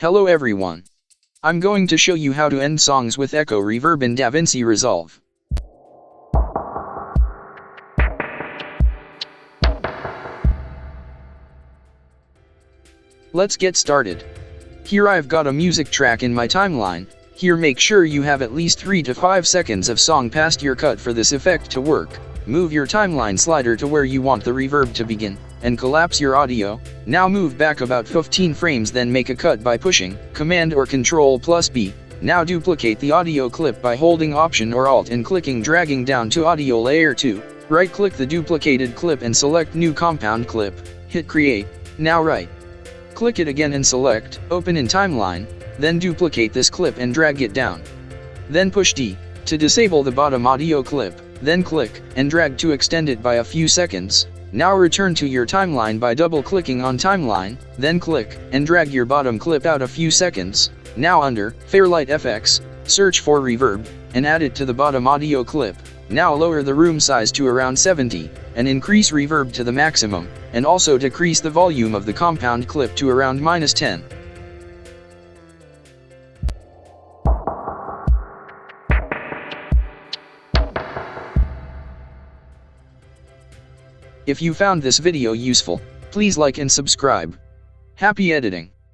Hello everyone. I'm going to show you how to end songs with echo reverb in DaVinci Resolve. Let's get started. Here I've got a music track in my timeline. Here make sure you have at least 3 to 5 seconds of song past your cut for this effect to work. Move your timeline slider to where you want the reverb to begin, and collapse your audio. Now move back about 15 frames, then make a cut by pushing Command or Ctrl+B. Now duplicate the audio clip by holding Option or Alt and clicking dragging down to audio layer 2. Right click the duplicated clip and select new compound clip. Hit create. Now right click it again and select open in timeline, then duplicate this clip and drag it down. Then push D to disable the bottom audio clip, then click and drag to extend it by a few seconds. Now return to your timeline by double-clicking on timeline, then click and drag your bottom clip out a few seconds. Now under Fairlight FX, search for reverb, and add it to the bottom audio clip. Now lower the room size to around 70, and increase reverb to the maximum, and also decrease the volume of the compound clip to around -10. If you found this video useful, please like and subscribe. Happy editing!